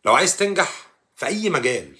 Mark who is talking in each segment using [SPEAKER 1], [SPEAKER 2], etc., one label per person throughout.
[SPEAKER 1] لو عايز تنجح في اي مجال،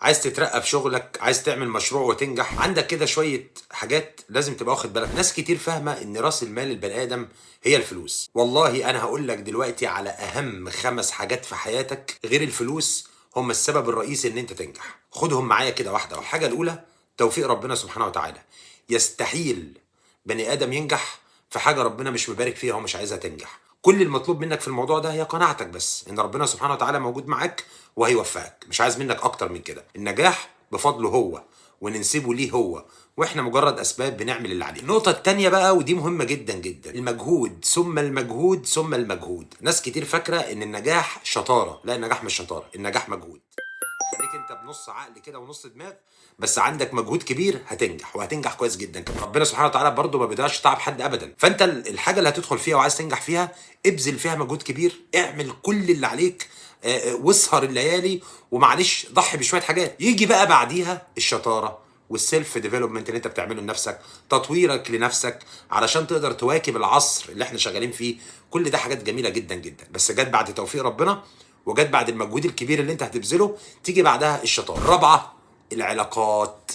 [SPEAKER 1] عايز تترقى في شغلك، عايز تعمل مشروع وتنجح، عندك كده شوية حاجات لازم تبقى واخد بالك. ناس كتير فاهمة ان راس المال البني ادم هي الفلوس. والله انا هقول لك دلوقتي على اهم 5 حاجات في حياتك غير الفلوس هم السبب الرئيسي ان انت تنجح. خدهم معايا كده واحدة واحدة. الحاجة الاولى توفيق ربنا سبحانه وتعالى. يستحيل بني ادم ينجح في حاجة ربنا مش مبارك فيها ومش عايزها تنجح. كل المطلوب منك في الموضوع ده هي قناعتك بس ان ربنا سبحانه وتعالى موجود معاك وهيوفقك. مش عايز منك اكتر من كده. النجاح بفضله هو وننسبه ليه هو، واحنا مجرد اسباب بنعمل اللي علينا. النقطة التانية بقى ودي مهمة جدا جدا، المجهود ثم المجهود ثم المجهود. ناس كتير فاكرة ان النجاح شطارة، لا النجاح مش شطارة، النجاح مجهود. خليك انت بنص عقل كده ونص دماغ، بس عندك مجهود كبير هتنجح وهتنجح كويس جدا كمان. ربنا سبحانه وتعالى برضه ما بيضيعش تعب حد ابدا. فانت الحاجه اللي هتدخل فيها وعايز تنجح فيها ابذل فيها مجهود كبير، اعمل كل اللي عليك، واسهر الليالي، ومعلش ضحي بشويه حاجات. يجي بقى بعديها الشطاره والسيلف ديفلوبمنت اللي انت بتعمله لنفسك، تطويرك لنفسك علشان تقدر تواكب العصر اللي احنا شغالين فيه. كل ده حاجات جميله جدا جدا، بس جت بعد توفيق ربنا وجت بعد المجهود الكبير اللي انت هتبذله. تيجي بعدها الشطاره. الرابعه العلاقات.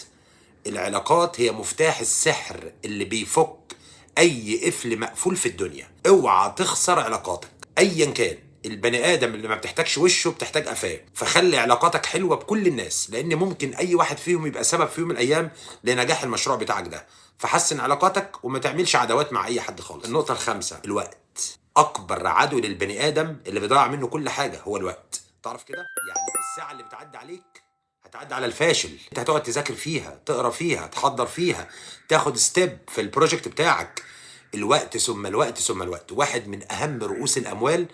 [SPEAKER 1] العلاقات هي مفتاح السحر اللي بيفك اي قفل مقفول في الدنيا. اوعى تخسر علاقاتك ايا كان. البني ادم اللي ما بتحتاجش وشه بتحتاج قفاه. فخلي علاقاتك حلوه بكل الناس، لان ممكن اي واحد فيهم يبقى سبب في يوم من الايام لنجاح المشروع بتاعك ده. فحسن علاقاتك وما تعملش عداوات مع اي حد خالص. النقطه الخامسه الوقت. اكبر عدو للبني ادم اللي بيضيع منه كل حاجه هو الوقت. تعرف كده؟ يعني الساعه اللي بتعدي عليك هتعدي على الفاشل. انت هتقعد تذاكر فيها، تقرا فيها، تحضر فيها، تاخد ستيب في البروجكت بتاعك. الوقت ثم الوقت ثم الوقت. واحد من اهم رؤوس الاموال،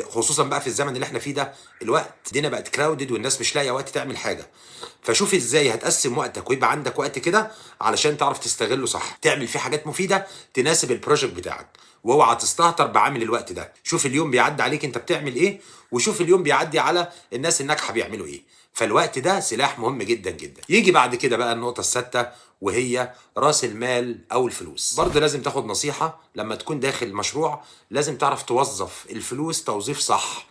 [SPEAKER 1] خصوصا بقى في الزمن اللي احنا فيه ده. الوقت الدنيا بقت كراودد والناس مش لاقيه وقت تعمل حاجه. فشوف ازاي هتقسم وقتك ويبقى عندك وقت كده علشان تعرف تستغله صح، تعمل فيه حاجات مفيده تناسب البروجكت بتاعك. واوعى تستهتر بعامل الوقت ده. شوف اليوم بيعدي عليك انت بتعمل ايه، وشوف اليوم بيعدي على الناس الناجحه بيعملوا ايه. فالوقت ده سلاح مهم جدا جدا. يجي بعد كده بقى النقطه السادسه وهي راس المال او الفلوس. برضه لازم تاخد نصيحه لما تكون داخل مشروع، لازم تعرف توظف الفلوس توظيف صح.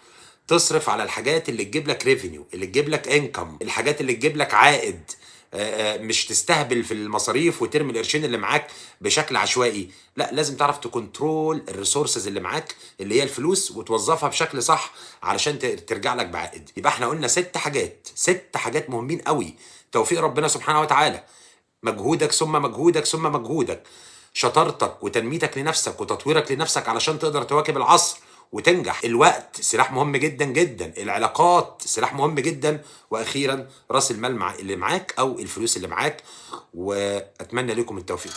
[SPEAKER 1] تصرف على الحاجات اللي تجيب لك ريفينيو، اللي تجيب لك انكم، الحاجات اللي تجيب لك عائد. مش تستهبل في المصاريف وترمي القرشين اللي معاك بشكل عشوائي. لا، لازم تعرف تكنترول الريسورسز اللي معاك اللي هي الفلوس وتوظفها بشكل صح علشان ترجع لك بعائد. يبقى احنا قلنا 6 حاجات، 6 حاجات مهمين قوي. توفيق ربنا سبحانه وتعالى، مجهودك ثم مجهودك ثم مجهودك، شطارتك وتنميتك لنفسك وتطويرك لنفسك علشان تقدر تواكب العصر وتنجح. الوقت سلاح مهم جدا جدا. العلاقات سلاح مهم جدا. واخيرا راس المال اللي معاك او الفلوس اللي معاك. واتمنى لكم التوفيق.